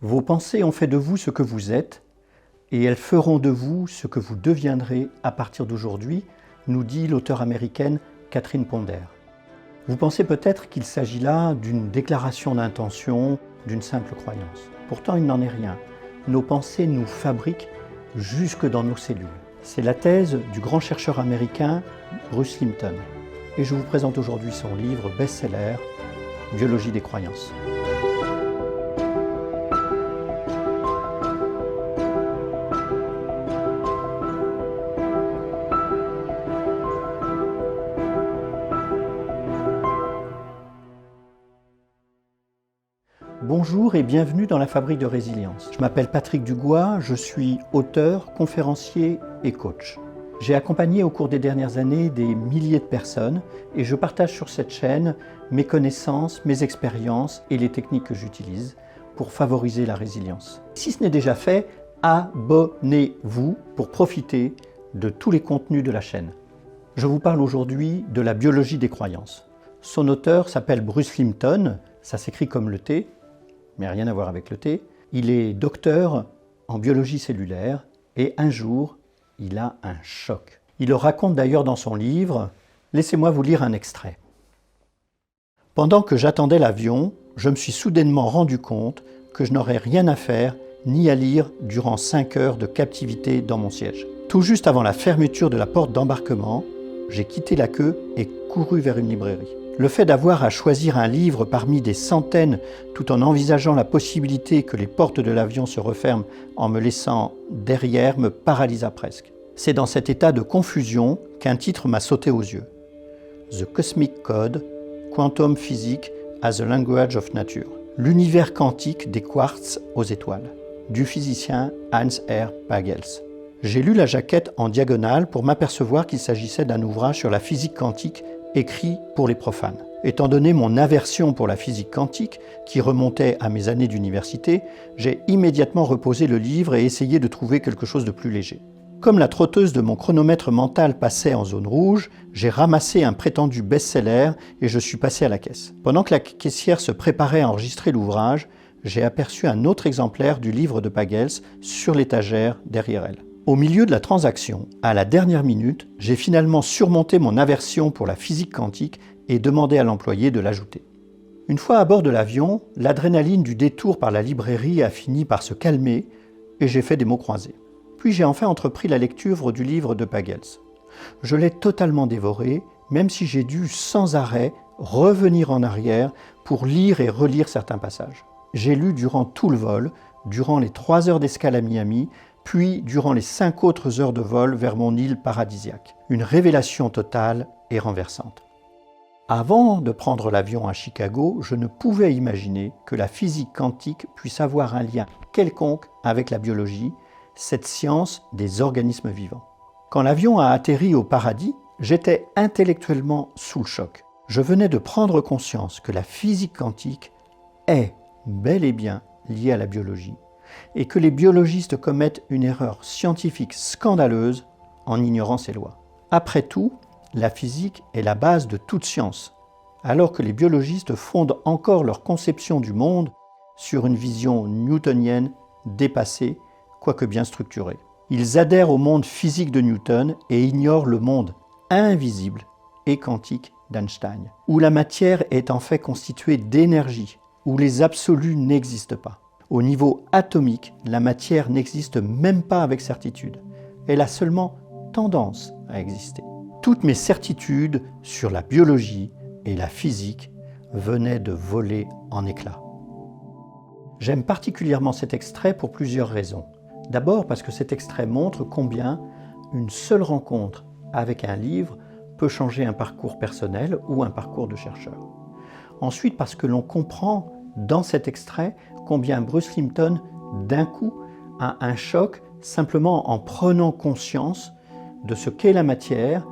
Vos pensées ont fait de vous ce que vous êtes, et elles feront de vous ce que vous deviendrez à partir d'aujourd'hui, nous dit l'auteure américaine Catherine Ponder. Vous pensez peut-être qu'il s'agit là d'une déclaration d'intention, d'une simple croyance. Pourtant, il n'en est rien. Nos pensées nous fabriquent jusque dans nos cellules. C'est la thèse du grand chercheur américain Bruce Lipton. Et je vous présente aujourd'hui son livre best-seller, Biologie des croyances. Bonjour et bienvenue dans la Fabrique de Résilience. Je m'appelle Patrick Dugois, je suis auteur, conférencier et coach. J'ai accompagné au cours des dernières années des milliers de personnes et je partage sur cette chaîne mes connaissances, mes expériences et les techniques que j'utilise pour favoriser la résilience. Si ce n'est déjà fait, abonnez-vous pour profiter de tous les contenus de la chaîne. Je vous parle aujourd'hui de la biologie des croyances. Son auteur s'appelle Bruce Lipton, ça s'écrit comme le thé, mais rien à voir avec le thé. Il est docteur en biologie cellulaire et un jour, il a un choc. Il le raconte d'ailleurs dans son livre. Laissez-moi vous lire un extrait. Pendant que j'attendais l'avion, je me suis soudainement rendu compte que je n'aurais rien à faire ni à lire durant 5 heures de captivité dans mon siège. Tout juste avant la fermeture de la porte d'embarquement, j'ai quitté la queue et couru vers une librairie. Le fait d'avoir à choisir un livre parmi des centaines tout en envisageant la possibilité que les portes de l'avion se referment en me laissant derrière me paralysa presque. C'est dans cet état de confusion qu'un titre m'a sauté aux yeux. The Cosmic Code, Quantum Physics as a Language of Nature. L'univers quantique des quartz aux étoiles, du physicien Hans R. Pagels. J'ai lu la jaquette en diagonale pour m'apercevoir qu'il s'agissait d'un ouvrage sur la physique quantique écrit pour les profanes. Étant donné mon aversion pour la physique quantique, qui remontait à mes années d'université, j'ai immédiatement reposé le livre et essayé de trouver quelque chose de plus léger. Comme la trotteuse de mon chronomètre mental passait en zone rouge, j'ai ramassé un prétendu best-seller et je suis passé à la caisse. Pendant que la caissière se préparait à enregistrer l'ouvrage, j'ai aperçu un autre exemplaire du livre de Pagels sur l'étagère derrière elle. Au milieu de la transaction, à la dernière minute, j'ai finalement surmonté mon aversion pour la physique quantique et demandé à l'employé de l'ajouter. Une fois à bord de l'avion, l'adrénaline du détour par la librairie a fini par se calmer et j'ai fait des mots croisés. Puis j'ai enfin entrepris la lecture du livre de Pagels. Je l'ai totalement dévoré, même si j'ai dû sans arrêt revenir en arrière pour lire et relire certains passages. J'ai lu durant tout le vol, durant les 3 heures d'escale à Miami, puis durant les 5 autres heures de vol vers mon île paradisiaque. Une révélation totale et renversante. Avant de prendre l'avion à Chicago, je ne pouvais imaginer que la physique quantique puisse avoir un lien quelconque avec la biologie, cette science des organismes vivants. Quand l'avion a atterri au paradis, j'étais intellectuellement sous le choc. Je venais de prendre conscience que la physique quantique est bel et bien liée à la biologie, et que les biologistes commettent une erreur scientifique scandaleuse en ignorant ces lois. Après tout, la physique est la base de toute science, alors que les biologistes fondent encore leur conception du monde sur une vision newtonienne dépassée, quoique bien structurée. Ils adhèrent au monde physique de Newton et ignorent le monde invisible et quantique d'Einstein, où la matière est en fait constituée d'énergie, où les absolus n'existent pas. Au niveau atomique, la matière n'existe même pas avec certitude. Elle a seulement tendance à exister. Toutes mes certitudes sur la biologie et la physique venaient de voler en éclats. J'aime particulièrement cet extrait pour plusieurs raisons. D'abord parce que cet extrait montre combien une seule rencontre avec un livre peut changer un parcours personnel ou un parcours de chercheur. Ensuite parce que l'on comprend dans cet extrait combien Bruce Lipton, d'un coup, a un choc simplement en prenant conscience de ce qu'est la matière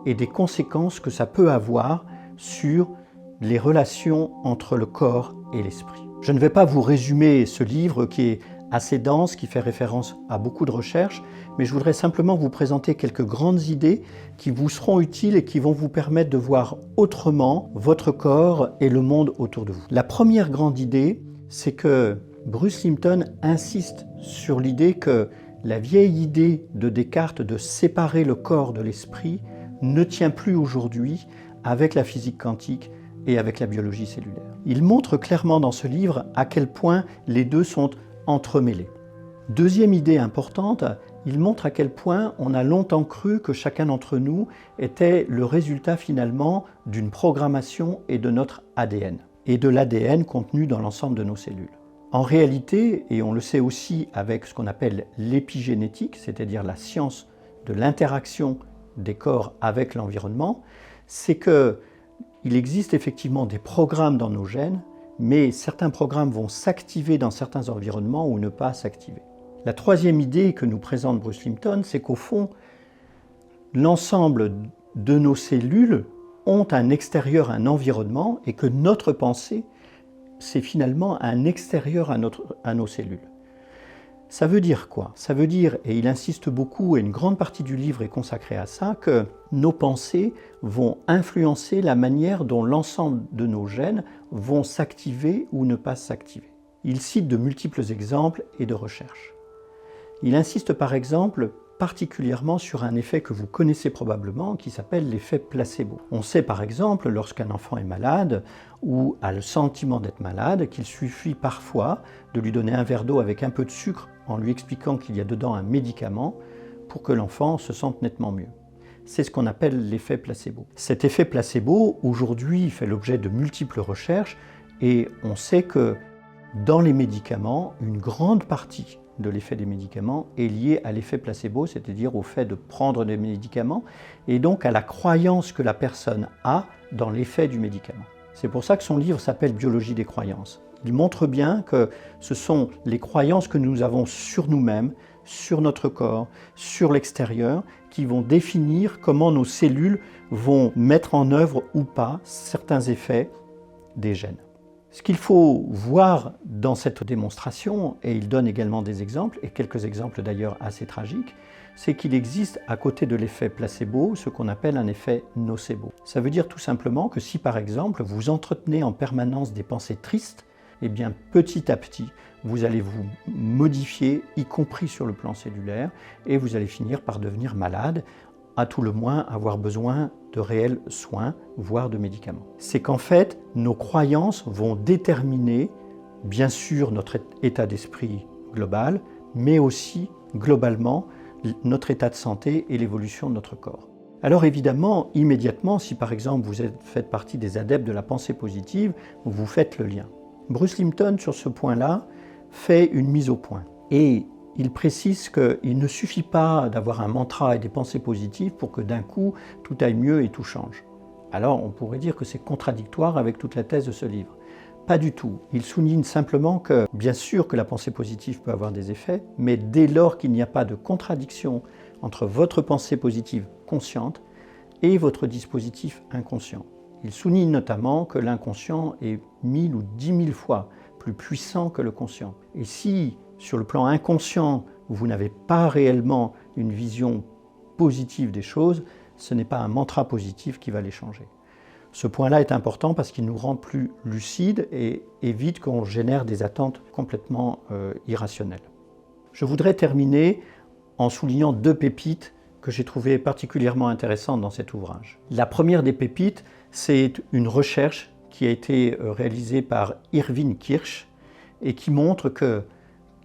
et des conséquences que ça peut avoir sur les relations entre le corps et l'esprit. Je ne vais pas vous résumer ce livre qui est assez dense, qui fait référence à beaucoup de recherches, mais je voudrais simplement vous présenter quelques grandes idées qui vous seront utiles et qui vont vous permettre de voir autrement votre corps et le monde autour de vous. La première grande idée, c'est que Bruce Lipton insiste sur l'idée que la vieille idée de Descartes de séparer le corps de l'esprit ne tient plus aujourd'hui avec la physique quantique et avec la biologie cellulaire. Il montre clairement dans ce livre à quel point les deux sont entremêlés. Deuxième idée importante, il montre à quel point on a longtemps cru que chacun d'entre nous était le résultat finalement d'une programmation et de notre ADN, et de l'ADN contenu dans l'ensemble de nos cellules. En réalité, et on le sait aussi avec ce qu'on appelle l'épigénétique, c'est-à-dire la science de l'interaction des corps avec l'environnement, c'est qu'il existe effectivement des programmes dans nos gènes, mais certains programmes vont s'activer dans certains environnements ou ne pas s'activer. La troisième idée que nous présente Bruce Lipton, c'est qu'au fond, l'ensemble de nos cellules ont un extérieur, un environnement, et que notre pensée, c'est finalement un extérieur à nos cellules. Ça veut dire quoi? Ça veut dire, et il insiste beaucoup, et une grande partie du livre est consacrée à ça, que nos pensées vont influencer la manière dont l'ensemble de nos gènes vont s'activer ou ne pas s'activer. Il cite de multiples exemples et de recherches. Il insiste par exemple particulièrement sur un effet que vous connaissez probablement qui s'appelle l'effet placebo. On sait par exemple lorsqu'un enfant est malade ou a le sentiment d'être malade qu'il suffit parfois de lui donner un verre d'eau avec un peu de sucre en lui expliquant qu'il y a dedans un médicament pour que l'enfant se sente nettement mieux. C'est ce qu'on appelle l'effet placebo. Cet effet placebo aujourd'hui fait l'objet de multiples recherches et on sait que dans les médicaments, une grande partie de l'effet des médicaments est lié à l'effet placebo, c'est-à-dire au fait de prendre des médicaments et donc à la croyance que la personne a dans l'effet du médicament. C'est pour ça que son livre s'appelle Biologie des croyances. Il montre bien que ce sont les croyances que nous avons sur nous-mêmes, sur notre corps, sur l'extérieur, qui vont définir comment nos cellules vont mettre en œuvre ou pas certains effets des gènes. Ce qu'il faut voir dans cette démonstration, et il donne également des exemples, et quelques exemples d'ailleurs assez tragiques, c'est qu'il existe à côté de l'effet placebo ce qu'on appelle un effet nocebo. Ça veut dire tout simplement que si par exemple vous entretenez en permanence des pensées tristes, eh bien petit à petit vous allez vous modifier, y compris sur le plan cellulaire, et vous allez finir par devenir malade, à tout le moins avoir besoin de réels soins, voire de médicaments. C'est qu'en fait, nos croyances vont déterminer, bien sûr, notre état d'esprit global, mais aussi, globalement, notre état de santé et l'évolution de notre corps. Alors évidemment, immédiatement, si par exemple vous faites partie des adeptes de la pensée positive, vous faites le lien. Bruce Lipton, sur ce point-là, fait une mise au point. Et il précise qu'il ne suffit pas d'avoir un mantra et des pensées positives pour que d'un coup, tout aille mieux et tout change. Alors, on pourrait dire que c'est contradictoire avec toute la thèse de ce livre. Pas du tout. Il souligne simplement que, bien sûr que la pensée positive peut avoir des effets, mais dès lors qu'il n'y a pas de contradiction entre votre pensée positive consciente et votre dispositif inconscient. Il souligne notamment que l'inconscient est 1000 ou 10 000 fois plus puissant que le conscient. Et si, sur le plan inconscient, vous n'avez pas réellement une vision positive des choses, ce n'est pas un mantra positif qui va les changer. Ce point-là est important parce qu'il nous rend plus lucides et évite qu'on génère des attentes complètement irrationnelles. Je voudrais terminer en soulignant deux pépites que j'ai trouvées particulièrement intéressantes dans cet ouvrage. La première des pépites, c'est une recherche qui a été réalisée par Irving Kirsch et qui montre que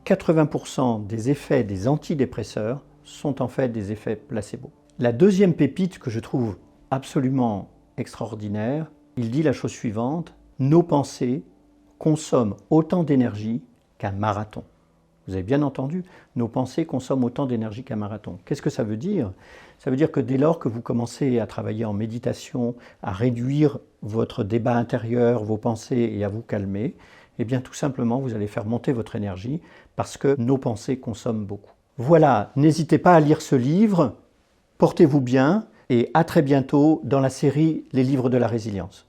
80% des effets des antidépresseurs sont en fait des effets placebo. La deuxième pépite que je trouve absolument extraordinaire, il dit la chose suivante: nos pensées consomment autant d'énergie qu'un marathon. Vous avez bien entendu, nos pensées consomment autant d'énergie qu'un marathon. Qu'est-ce que ça veut dire? Ça veut dire que dès lors que vous commencez à travailler en méditation, à réduire votre débat intérieur, vos pensées et à vous calmer, eh bien tout simplement vous allez faire monter votre énergie parce que nos pensées consomment beaucoup. Voilà, n'hésitez pas à lire ce livre, portez-vous bien et à très bientôt dans la série Les livres de la résilience.